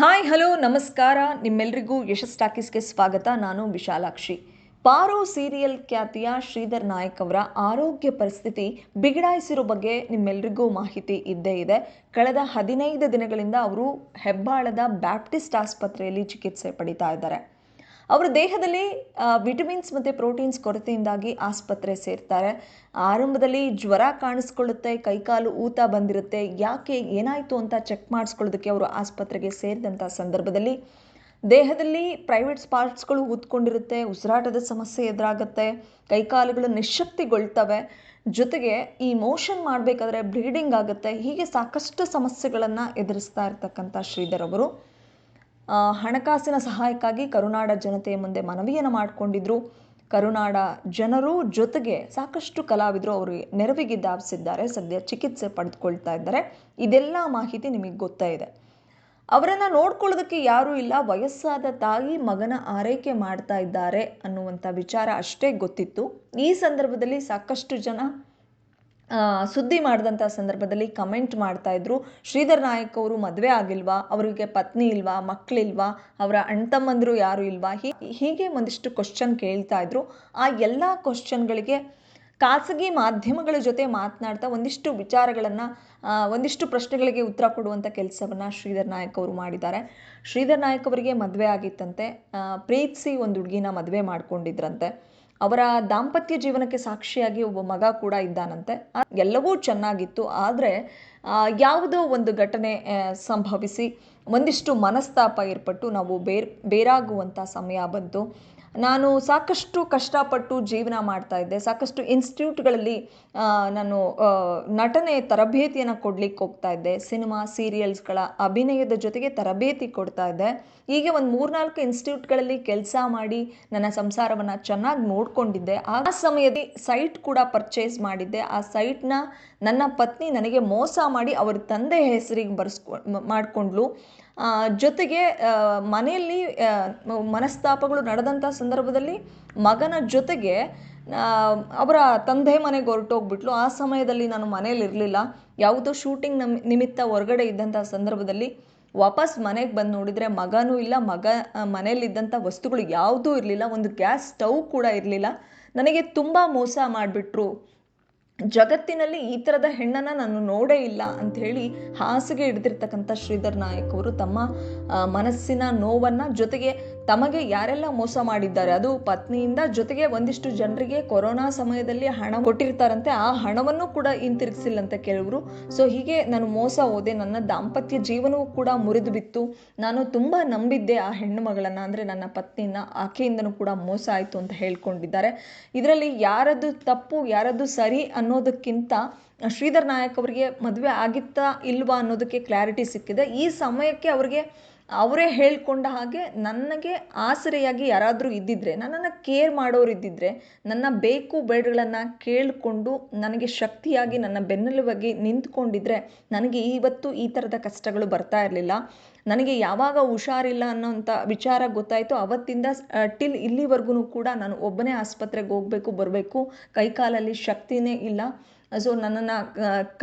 Hi hello ನಮಸ್ಕಾರ. ನಿಮ್ಮೆಲ್ಲರಿಗೂ ಯಶಸ್ ಟಾಕೀಸ್ಗೆ ಸ್ವಾಗತ. ನಾನು ವಿಶಾಲಾಕ್ಷಿ. ಪಾರೋ ಸೀರಿಯಲ್ ಖ್ಯಾತಿಯ ಶ್ರೀಧರ್ ನಾಯಕ್ ಅವರ ಆರೋಗ್ಯ ಪರಿಸ್ಥಿತಿ ಬಿಗಡಾಯಿಸಿರೋ ಬಗ್ಗೆ ನಿಮ್ಮೆಲ್ಲರಿಗೂ ಮಾಹಿತಿ ಇದ್ದೇ ಇದೆ. ಕಳೆದ 15 ದಿನಗಳಿಂದ ಅವರು ಹೆಬ್ಬಾಳದ ಬ್ಯಾಪ್ಟಿಸ್ಟ್ ಆಸ್ಪತ್ರೆಯಲ್ಲಿ ಚಿಕಿತ್ಸೆ ಪಡಿತಾ ಇದ್ದಾರೆ. ಅವರ ದೇಹದಲ್ಲಿ ವಿಟಮಿನ್ಸ್ ಮತ್ತು ಪ್ರೋಟೀನ್ಸ್ ಕೊರತೆಯಿಂದಾಗಿ ಆಸ್ಪತ್ರೆ ಸೇರ್ತಾರೆ. ಆರಂಭದಲ್ಲಿ ಜ್ವರ ಕಾಣಿಸ್ಕೊಳ್ಳುತ್ತೆ, ಕೈಕಾಲು ಊತ ಬಂದಿರುತ್ತೆ. ಯಾಕೆ ಏನಾಯಿತು ಅಂತ ಚೆಕ್ ಮಾಡಿಸ್ಕೊಳ್ಳೋದಕ್ಕೆ ಅವರು ಆಸ್ಪತ್ರೆಗೆ ಸೇರಿದಂಥ ಸಂದರ್ಭದಲ್ಲಿ ದೇಹದಲ್ಲಿ ಪ್ರೈವೇಟ್ ಪಾರ್ಟ್ಸ್ಗಳು ಊದ್ಕೊಂಡಿರುತ್ತೆ, ಉಸಿರಾಟದ ಸಮಸ್ಯೆ ಎದುರಾಗುತ್ತೆ, ಕೈಕಾಲುಗಳು ನಿಶ್ಶಕ್ತಿಗೊಳ್ತವೆ, ಜೊತೆಗೆ ಈ ಮೋಷನ್ ಮಾಡಬೇಕಾದ್ರೆ ಬ್ಲೀಡಿಂಗ್ ಆಗುತ್ತೆ. ಹೀಗೆ ಸಾಕಷ್ಟು ಸಮಸ್ಯೆಗಳನ್ನು ಎದುರಿಸ್ತಾ ಇರ್ತಕ್ಕಂಥ ಶ್ರೀಧರ್ ಅವರು ಹಣಕಾಸಿನ ಸಹಾಯಕ್ಕಾಗಿ ಕರುನಾಡ ಜನತೆಯ ಮುಂದೆ ಮನವಿಯನ್ನು ಮಾಡಿಕೊಂಡಿದ್ರು. ಕರುನಾಡ ಜನರು ಜೊತೆಗೆ ಸಾಕಷ್ಟು ಕಲಾವಿದರು ಅವರಿಗೆ ನೆರವಿಗೆ ಧಾವಿಸಿದ್ದಾರೆ. ಸದ್ಯ ಚಿಕಿತ್ಸೆ ಪಡೆದುಕೊಳ್ತಾ ಇದ್ದಾರೆ. ಇದೆಲ್ಲ ಮಾಹಿತಿ ನಿಮಗೆ ಗೊತ್ತೇ ಇದೆ. ಅವರನ್ನು ನೋಡ್ಕೊಳ್ಳೋದಕ್ಕೆ ಯಾರೂ ಇಲ್ಲ. ವಯಸ್ಸಾದ ತಾಯಿ ಮಗನ ಆರೈಕೆ ಮಾಡ್ತಾ ಇದ್ದಾರೆ ಅನ್ನುವಂಥ ವಿಚಾರ ಅಷ್ಟೇ ಗೊತ್ತಿತ್ತು. ಈ ಸಂದರ್ಭದಲ್ಲಿ ಸಾಕಷ್ಟು ಜನ ಸುದ್ದಿ ಮಾಡಿದಂಥ ಸಂದರ್ಭದಲ್ಲಿ ಕಮೆಂಟ್ ಮಾಡ್ತಾ ಇದ್ರು, ಶ್ರೀಧರ್ ನಾಯಕ್ ಅವರು ಮದುವೆ ಆಗಿಲ್ವಾ, ಅವರಿಗೆ ಪತ್ನಿ ಇಲ್ವಾ, ಮಕ್ಕಳಿಲ್ವಾ, ಅವರ ಅಣ್ತಮ್ಮಂದಿರು ಯಾರು ಇಲ್ವಾ, ಹೀಗೆ ಒಂದಿಷ್ಟು ಕ್ವಶನ್ ಕೇಳ್ತಾ ಇದ್ರು. ಆ ಎಲ್ಲ ಕ್ವಶನ್ಗಳಿಗೆ ಖಾಸಗಿ ಮಾಧ್ಯಮಗಳ ಜೊತೆ ಮಾತನಾಡ್ತಾ ಒಂದಿಷ್ಟು ವಿಚಾರಗಳನ್ನು ಒಂದಿಷ್ಟು ಪ್ರಶ್ನೆಗಳಿಗೆ ಉತ್ತರ ಕೊಡುವಂಥ ಕೆಲಸವನ್ನು ಶ್ರೀಧರ್ ನಾಯಕ್ ಅವರು ಮಾಡಿದ್ದಾರೆ. ಶ್ರೀಧರ್ ನಾಯಕ್ ಅವರಿಗೆ ಮದುವೆ ಆಗಿತ್ತಂತೆ. ಪ್ರೀತಿಸಿ ಒಂದು ಹುಡುಗಿನ ಮದುವೆ ಮಾಡ್ಕೊಂಡಿದ್ರಂತೆ. ಅವರ ದಾಂಪತ್ಯ ಜೀವನಕ್ಕೆ ಸಾಕ್ಷಿಯಾಗಿ ಒಬ್ಬ ಮಗ ಕೂಡ ಇದ್ದಾನಂತೆ. ಎಲ್ಲವೂ ಚೆನ್ನಾಗಿತ್ತು. ಆದರೆ ಯಾವುದೋ ಒಂದು ಘಟನೆ ಸಂಭವಿಸಿ ಒಂದಿಷ್ಟು ಮನಸ್ತಾಪ ಏರ್ಪಟ್ಟು ನಾವು ಬೇರಾಗುವಂಥ ಸಮಯ ಬಂತು. ನಾನು ಸಾಕಷ್ಟು ಕಷ್ಟಪಟ್ಟು ಜೀವನ ಮಾಡ್ತಾ ಇದ್ದೆ. ಸಾಕಷ್ಟು ಇನ್ಸ್ಟಿಟ್ಯೂಟ್ಗಳಲ್ಲಿ ನಾನು ನಟನೆ ತರಬೇತಿಯನ್ನು ಕೊಡ್ಲಿಕ್ಕೆ ಹೋಗ್ತಾ ಇದ್ದೆ. ಸಿನಿಮಾ ಸೀರಿಯಲ್ಸ್ಗಳ ಅಭಿನಯದ ಜೊತೆಗೆ ತರಬೇತಿ ಕೊಡ್ತಾ ಇದ್ದೆ. ಹೀಗೆ ಒಂದು 3-4 ಇನ್ಸ್ಟಿಟ್ಯೂಟ್ಗಳಲ್ಲಿ ಕೆಲಸ ಮಾಡಿ ನನ್ನ ಸಂಸಾರವನ್ನು ಚೆನ್ನಾಗಿ ನೋಡ್ಕೊಂಡಿದ್ದೆ. ಆ ಸಮಯದಲ್ಲಿ ಸೈಟ್ ಕೂಡ ಪರ್ಚೇಸ್ ಮಾಡಿದ್ದೆ. ಆ ಸೈಟ್ನ ನನ್ನ ಪತ್ನಿ ನನಗೆ ಮೋಸ ಮಾಡಿ ಅವರ ತಂದೆ ಹೆಸರಿಗೆ ಮಾಡಿಕೊಂಡ್ಲು. ಜೊತೆಗೆ ಮನೆಯಲ್ಲಿ ಮನಸ್ತಾಪಗಳು ನಡೆದಂಥ ಸಂದರ್ಭದಲ್ಲಿ ಮಗನ ಜೊತೆಗೆ ಅವರ ತಂದೆ ಮನೆಗೆ ಹೊರಟೋಗ್ಬಿಟ್ಲು. ಆ ಸಮಯದಲ್ಲಿ ನಾನು ಮನೇಲಿ ಇರಲಿಲ್ಲ. ಯಾವುದೋ ಶೂಟಿಂಗ್ ನಿಮಿತ್ತ ಹೊರಗಡೆ ಇದ್ದಂಥ ಸಂದರ್ಭದಲ್ಲಿ ವಾಪಸ್ ಮನೆಗೆ ಬಂದು ನೋಡಿದರೆ ಮಗನೂ ಇಲ್ಲ, ಮನೆಯಲ್ಲಿದ್ದಂಥ ವಸ್ತುಗಳು ಯಾವುದೂ ಇರಲಿಲ್ಲ. ಒಂದು ಗ್ಯಾಸ್ ಸ್ಟವ್ ಕೂಡ ಇರಲಿಲ್ಲ. ನನಗೆ ತುಂಬ ಮೋಸ ಮಾಡಿಬಿಟ್ರು. ಜಗತ್ತಿನಲ್ಲಿ ಈ ಥರದ ಹೆಣ್ಣನ್ನು ನಾನು ನೋಡೇ ಇಲ್ಲ ಅಂಥೇಳಿ ಹಾಸಿಗೆ ಹಿಡಿದಿರ್ತಕ್ಕಂಥ ಶ್ರೀಧರ್ ನಾಯಕ್ ಅವರು ತಮ್ಮ ಮನಸ್ಸಿನ ನೋವನ್ನು, ಜೊತೆಗೆ ತಮಗೆ ಯಾರೆಲ್ಲ ಮೋಸ ಮಾಡಿದ್ದಾರೆ, ಅದು ಪತ್ನಿಯಿಂದ, ಜೊತೆಗೆ ಒಂದಿಷ್ಟು ಜನರಿಗೆ ಕೊರೋನಾ ಸಮಯದಲ್ಲಿ ಹಣ ಕೊಟ್ಟಿರ್ತಾರಂತೆ, ಆ ಹಣವನ್ನು ಕೂಡ ಹಿಂತಿರುಗಿಸಿಲ್ಲಂತೆ ಕೆಲವರು. ಸೊ ಹೀಗೆ ನಾನು ಮೋಸ ಹೋದೆ, ನನ್ನ ದಾಂಪತ್ಯ ಜೀವನವೂ ಕೂಡ ಮುರಿದು ಬಿತ್ತು, ನಾನು ತುಂಬ ನಂಬಿದ್ದೆ ಆ ಹೆಣ್ಣು ಮಗಳನ್ನು, ಅಂದರೆ ನನ್ನ ಪತ್ನಿನ, ಆಕೆಯಿಂದನೂ ಕೂಡ ಮೋಸ ಆಯಿತು ಅಂತ ಹೇಳ್ಕೊಂಡಿದ್ದಾರೆ. ಇದರಲ್ಲಿ ಯಾರದ್ದು ತಪ್ಪು ಯಾರದ್ದು ಸರಿ ಅನ್ನೋದಕ್ಕಿಂತ ಶ್ರೀಧರ್ ನಾಯಕ್ ಅವರಿಗೆ ಮದುವೆ ಆಗಿತ್ತಾ ಇಲ್ವಾ ಅನ್ನೋದಕ್ಕೆ ಕ್ಲಾರಿಟಿ ಸಿಕ್ಕಿದೆ. ಈ ಸಮಯಕ್ಕೆ ಅವರೇ ಹೇಳ್ಕೊಂಡ ಹಾಗೆ ನನಗೆ ಆಸರೆಯಾಗಿ ಯಾರಾದರೂ ಇದ್ದಿದ್ರೆ, ನನ್ನನ್ನು ಕೇರ್ ಮಾಡೋರು ಇದ್ದಿದ್ರೆ, ನನ್ನ ಬೇಕು ಬೇಡಗಳನ್ನು ಕೇಳಿಕೊಂಡು ನನಗೆ ಶಕ್ತಿಯಾಗಿ ನನ್ನ ಬೆನ್ನೆಲುಬಾಗಿ ನಿಂತ್ಕೊಂಡಿದ್ರೆ ನನಗೆ ಇವತ್ತು ಈ ಥರದ ಕಷ್ಟಗಳು ಬರ್ತಾ ಇರಲಿಲ್ಲ. ನನಗೆ ಯಾವಾಗ ಹುಷಾರಿಲ್ಲ ಅನ್ನೋಂಥ ವಿಚಾರ ಗೊತ್ತಾಯಿತು ಅವತ್ತಿಂದ ಟಿಲ್ ಇಲ್ಲಿವರೆಗೂ ಕೂಡ ನಾನು ಒಬ್ಬನೇ ಆಸ್ಪತ್ರೆಗೆ ಹೋಗಬೇಕು ಬರಬೇಕು, ಕೈಕಾಲಲ್ಲಿ ಶಕ್ತಿನೇ ಇಲ್ಲ. ಸೊ ನನ್ನನ್ನು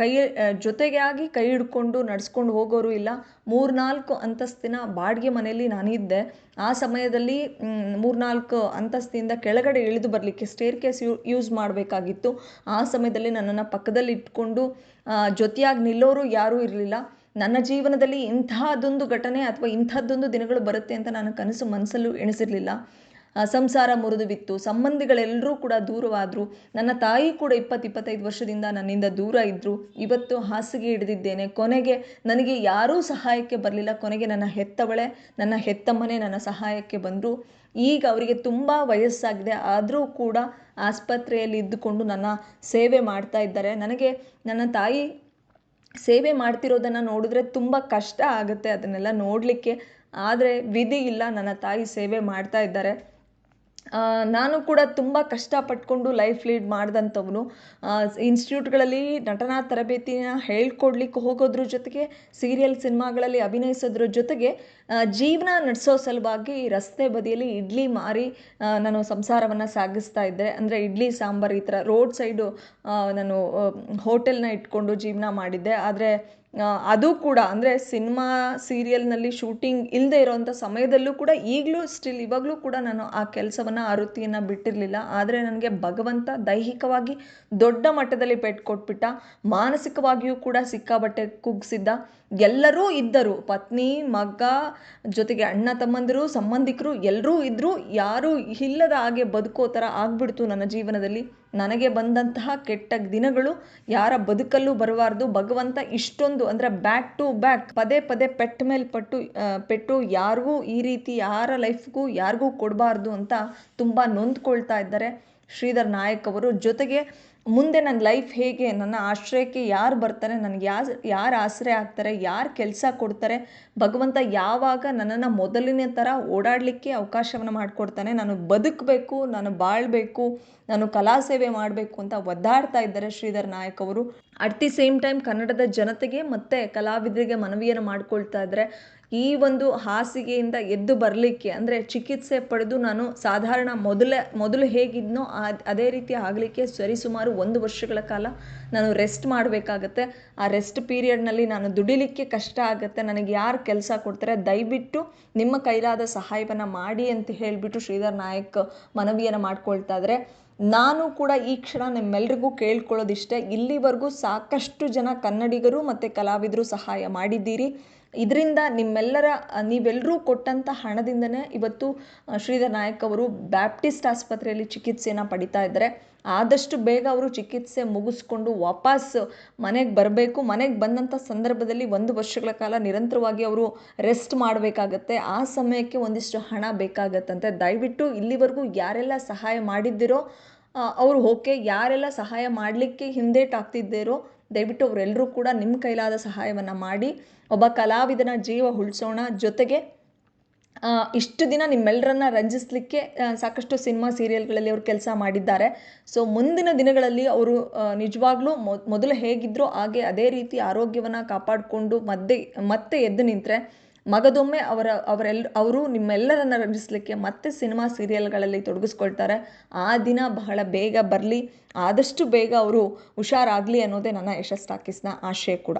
ಜೊತೆಗೆ ಕೈ ಹಿಡ್ಕೊಂಡು ನಡೆಸ್ಕೊಂಡು ಹೋಗೋರು ಇಲ್ಲ. 3-4 ಅಂತಸ್ತಿನ ಬಾಡಿಗೆ ಮನೆಯಲ್ಲಿ ನಾನಿದ್ದೆ. ಆ ಸಮಯದಲ್ಲಿ 3-4 ಅಂತಸ್ತಿಂದ ಕೆಳಗಡೆ ಇಳಿದು ಬರಲಿಕ್ಕೆ ಸ್ಟೇರ್ ಕೇಸ್ ಯೂಸ್ ಮಾಡಬೇಕಾಗಿತ್ತು. ಆ ಸಮಯದಲ್ಲಿ ನನ್ನನ್ನು ಪಕ್ಕದಲ್ಲಿ ಇಟ್ಕೊಂಡು ಜೊತೆಯಾಗಿ ನಿಲ್ಲೋರು ಯಾರೂ ಇರಲಿಲ್ಲ. ನನ್ನ ಜೀವನದಲ್ಲಿ ಇಂಥದ್ದೊಂದು ಘಟನೆ ಅಥವಾ ಇಂಥದ್ದೊಂದು ದಿನಗಳು ಬರುತ್ತೆ ಅಂತ ನಾನು ಕನಸು ಮನಸ್ಸಲ್ಲೂ ಎಣಿಸಿರಲಿಲ್ಲ. ಸಂಸಾರ ಮುರಿದು ಬಿತ್ತು. ಸಂಬಂಧಿಗಳೆಲ್ಲರೂ ಕೂಡ ದೂರವಾದರು. ನನ್ನ ತಾಯಿ ಕೂಡ 20-25 ವರ್ಷದಿಂದ ನನ್ನಿಂದ ದೂರ ಇದ್ದರು. ಇವತ್ತು ಹಾಸಿಗೆ ಹಿಡಿದಿದ್ದೇನೆ. ಕೊನೆಗೆ ನನಗೆ ಯಾರೂ ಸಹಾಯಕ್ಕೆ ಬರಲಿಲ್ಲ. ಕೊನೆಗೆ ನನ್ನ ಹೆತ್ತವಳೆ, ನನ್ನ ಹೆತ್ತಮ್ಮನೇ ನನ್ನ ಸಹಾಯಕ್ಕೆ ಬಂದರು. ಈಗ ಅವರಿಗೆ ತುಂಬ ವಯಸ್ಸಾಗಿದೆ, ಆದರೂ ಕೂಡ ಆಸ್ಪತ್ರೆಯಲ್ಲಿ ಇದ್ದುಕೊಂಡು ನನ್ನ ಸೇವೆ ಮಾಡ್ತಾ ಇದ್ದಾರೆ. ನನಗೆ ನನ್ನ ತಾಯಿ ಸೇವೆ ಮಾಡ್ತಿರೋದನ್ನು ನೋಡಿದ್ರೆ ತುಂಬ ಕಷ್ಟ ಆಗುತ್ತೆ ಅದನ್ನೆಲ್ಲ ನೋಡಲಿಕ್ಕೆ. ಆದರೆ ವಿಧಿ ಇಲ್ಲ, ನನ್ನ ತಾಯಿ ಸೇವೆ ಮಾಡ್ತಾ ಇದ್ದಾರೆ. ನಾನು ಕೂಡ ತುಂಬ ಕಷ್ಟಪಟ್ಕೊಂಡು ಲೈಫ್ ಲೀಡ್ ಮಾಡಿದಂಥವನು. ಇನ್ಸ್ಟಿಟ್ಯೂಟ್ಗಳಲ್ಲಿ ನಟನಾ ತರಬೇತಿನ ಹೇಳ್ಕೊಡ್ಲಿಕ್ಕೆ ಹೋಗೋದ್ರ ಜೊತೆಗೆ ಸೀರಿಯಲ್ ಸಿನಿಮಾಗಳಲ್ಲಿ ಅಭಿನಯಿಸೋದ್ರ ಜೊತೆಗೆ ಜೀವನ ನಡೆಸೋ ಸಲುವಾಗಿ ರಸ್ತೆ ಬದಿಯಲ್ಲಿ ಇಡ್ಲಿ ಮಾರಿ ನಾನು ಸಂಸಾರವನ್ನು ಸಾಗಿಸ್ತಾ ಇದ್ದೆ. ಅಂದರೆ ಇಡ್ಲಿ ಸಾಂಬಾರು ಈ ಥರ ರೋಡ್ ಸೈಡು ನಾನು ಹೋಟೆಲ್ನ ಇಟ್ಕೊಂಡು ಜೀವನ ಮಾಡಿದ್ದೆ. ಆದರೆ ಅದು ಕೂಡ ಅಂದರೆ ಸಿನಿಮಾ ಸೀರಿಯಲ್ನಲ್ಲಿ ಶೂಟಿಂಗ್ ಇಲ್ಲದೆ ಇರೋವಂಥ ಸಮಯದಲ್ಲೂ ಕೂಡ ಈಗಲೂ ಸ್ಟಿಲ್ ಇವಾಗಲೂ ಕೂಡ ನಾನು ಆ ಕೆಲಸವನ್ನು ಆ ವೃತ್ತಿಯನ್ನು ಬಿಟ್ಟಿರಲಿಲ್ಲ. ಆದರೆ ನನಗೆ ಭಗವಂತ ದೈಹಿಕವಾಗಿ ದೊಡ್ಡ ಮಟ್ಟದಲ್ಲಿ ಪೆಟ್ಟು ಕೊಟ್ಬಿಟ್ಟ, ಮಾನಸಿಕವಾಗಿಯೂ ಕೂಡ ಸಿಕ್ಕಾಬಟ್ಟೆ ಕುಗ್ಸಿದ್ದ. ಎಲ್ಲರೂ ಇದ್ದರು, ಪತ್ನಿ, ಮಗ, ಜೊತೆಗೆ ಅಣ್ಣ ತಮ್ಮಂದಿರು, ಸಂಬಂಧಿಕರು ಎಲ್ಲರೂ ಇದ್ದರು. ಯಾರೂ ಇಲ್ಲದ ಹಾಗೆ ಬದುಕೋ ಥರ ಆಗ್ಬಿಡ್ತು ನನ್ನ ಜೀವನದಲ್ಲಿ. ನನಗೆ ಬಂದಂತಹ ಕೆಟ್ಟ ದಿನಗಳು ಯಾರ ಬದುಕಲ್ಲೂ ಬರಬಾರ್ದು. ಭಗವಂತ ಇಷ್ಟೊಂದು ಅಂದರೆ ಬ್ಯಾಕ್ ಟು ಬ್ಯಾಕ್ ಪದೇ ಪದೇ ಪೆಟ್ಟ ಮೇಲೆ ಪೆಟ್ಟು ಯಾರಿಗೂ ಈ ರೀತಿ ಯಾರ ಲೈಫ್ಗೂ ಯಾರಿಗೂ ಕೊಡಬಾರ್ದು ಅಂತ ತುಂಬ ನೊಂದ್ಕೊಳ್ತಾ ಇದ್ದಾರೆ ಶ್ರೀಧರ್ ನಾಯಕ್ ಅವರು. ಜೊತೆಗೆ ಮುಂದೆ ನನ್ನ ಲೈಫ್ ಹೇಗೆ, ನನ್ನ ಆಶ್ರಯಕ್ಕೆ ಯಾರು ಬರ್ತಾರೆ, ನನಗೆ ಯಾರು ಆಶ್ರಯ ಆಗ್ತಾರೆ, ಯಾರು ಕೆಲಸ ಕೊಡ್ತಾರೆ, ಭಗವಂತ ಯಾವಾಗ ನನ್ನನ್ನು ಮೊದಲಿನ ಥರ ಓಡಾಡಲಿಕ್ಕೆ ಅವಕಾಶವನ್ನು ಮಾಡಿಕೊಡ್ತಾನೆ, ನಾನು ಬದುಕಬೇಕು, ನಾನು ಬಾಳಬೇಕು, ನಾನು ಕಲಾ ಸೇವೆ ಮಾಡಬೇಕು ಅಂತ ಒದ್ದಾಡ್ತಾ ಇದ್ದಾರೆ ಶ್ರೀಧರ್ ನಾಯಕ್ ಅವರು. ಅಟ್ ದಿ ಸೇಮ್ ಟೈಮ್ ಕನ್ನಡದ ಜನತೆಗೆ ಮತ್ತು ಕಲಾವಿದರಿಗೆ ಮನವಿಯನ್ನು ಮಾಡ್ಕೊಳ್ತಾ ಇದ್ದಾರೆ, ಈ ಒಂದು ಹಾಸಿಗೆಯಿಂದ ಎದ್ದು ಬರಲಿಕ್ಕೆ ಅಂದರೆ ಚಿಕಿತ್ಸೆ ಪಡೆದು ನಾನು ಸಾಧಾರಣ ಮೊದಲು ಹೇಗಿದ್ನೋ ಅದೇ ರೀತಿ ಆಗಲಿಕ್ಕೆ ಸರಿಸುಮಾರು 1 ವರ್ಷಗಳ ಕಾಲ ನಾನು ರೆಸ್ಟ್ ಮಾಡಬೇಕಾಗತ್ತೆ. ಆ ರೆಸ್ಟ್ ಪೀರಿಯಡ್ನಲ್ಲಿ ನಾನು ದುಡಿಲಿಕ್ಕೆ ಕಷ್ಟ ಆಗುತ್ತೆ. ನನಗೆ ಯಾರು ಕೆಲಸ ಕೊಡ್ತಾರೆ, ದಯವಿಟ್ಟು ನಿಮ್ಮ ಕೈಲಾದ ಸಹಾಯವನ್ನು ಮಾಡಿ ಅಂತ ಹೇಳಿಬಿಟ್ಟು ಶ್ರೀಧರ್ ನಾಯಕ್ ಮನವಿಯನ್ನು ಮಾಡ್ಕೊಳ್ತಾ ಇದ್ದಾರೆ. ನಾನು ಕೂಡ ಈ ಕ್ಷಣ ನಿಮ್ಮೆಲ್ರಿಗೂ ಕೇಳ್ಕೊಳ್ಳೋದಿಷ್ಟೇ, ಇಲ್ಲಿವರೆಗೂ ಸಾಕಷ್ಟು ಜನ ಕನ್ನಡಿಗರು ಮತ್ತು ಕಲಾವಿದರು ಸಹಾಯ ಮಾಡಿದ್ದೀರಿ. ಇದರಿಂದ ನೀವೆಲ್ಲರೂ ಕೊಟ್ಟಂಥ ಹಣದಿಂದನೇ ಇವತ್ತು ಶ್ರೀಧರ್ ನಾಯಕ್ ಅವರು ಬ್ಯಾಪ್ಟಿಸ್ಟ್ ಆಸ್ಪತ್ರೆಯಲ್ಲಿ ಚಿಕಿತ್ಸೆಯನ್ನು ಪಡಿತಾ ಇದ್ದಾರೆ. ಆದಷ್ಟು ಬೇಗ ಅವರು ಚಿಕಿತ್ಸೆ ಮುಗಿಸ್ಕೊಂಡು ವಾಪಸ್ ಮನೆಗೆ ಬರಬೇಕು. ಮನೆಗೆ ಬಂದಂಥ ಸಂದರ್ಭದಲ್ಲಿ 1 ವರ್ಷಗಳ ಕಾಲ ನಿರಂತರವಾಗಿ ಅವರು ರೆಸ್ಟ್ ಮಾಡಬೇಕಾಗತ್ತೆ. ಆ ಸಮಯಕ್ಕೆ ಒಂದಿಷ್ಟು ಹಣ ಬೇಕಾಗತ್ತಂತೆ. ದಯವಿಟ್ಟು ಇಲ್ಲಿವರೆಗೂ ಯಾರೆಲ್ಲ ಸಹಾಯ ಮಾಡಿದ್ದೀರೋ ಅವರು ಓಕೆ, ಯಾರೆಲ್ಲ ಸಹಾಯ ಮಾಡಲಿಕ್ಕೆ ಹಿಂದೇಟಾಗ್ತಿದ್ದೀರೋ ದಯವಿಟ್ಟು ಅವರೆಲ್ಲರೂ ಕೂಡ ನಿಮ್ಮ ಕೈಲಾದ ಸಹಾಯವನ್ನು ಮಾಡಿ ಒಬ್ಬ ಕಲಾವಿದನ ಜೀವ ಉಳಿಸೋಣ. ಜೊತೆಗೆ ಇಷ್ಟು ದಿನ ನಿಮ್ಮೆಲ್ಲರನ್ನ ರಂಜಿಸಲಿಕ್ಕೆ ಸಾಕಷ್ಟು ಸಿನಿಮಾ ಸೀರಿಯಲ್ಗಳಲ್ಲಿ ಅವರು ಕೆಲಸ ಮಾಡಿದ್ದಾರೆ. ಸೊ ಮುಂದಿನ ದಿನಗಳಲ್ಲಿ ಅವರು ನಿಜವಾಗ್ಲೂ ಮೊದಲು ಹೇಗಿದ್ರೋ ಹಾಗೆ ಅದೇ ರೀತಿ ಆರೋಗ್ಯವನ್ನು ಕಾಪಾಡಿಕೊಂಡು ಮತ್ತೆ ಎದ್ದು ನಿಂತರೆ ಮಗದೊಮ್ಮೆ ಅವರು ನಿಮ್ಮೆಲ್ಲರನ್ನ ರಂಜಿಸಲಿಕ್ಕೆ ಮತ್ತೆ ಸಿನಿಮಾ ಸೀರಿಯಲ್ಗಳಲ್ಲಿ ತೊಡಗಿಸ್ಕೊಳ್ತಾರೆ. ಆ ದಿನ ಬಹಳ ಬೇಗ ಬರಲಿ, ಆದಷ್ಟು ಬೇಗ ಅವರು ಹುಷಾರಾಗಲಿ ಅನ್ನೋದೇ ನನ್ನ ಯಶಸ್ ಟಾಕೀಸ್ನ ಆಶಯ ಕೂಡ.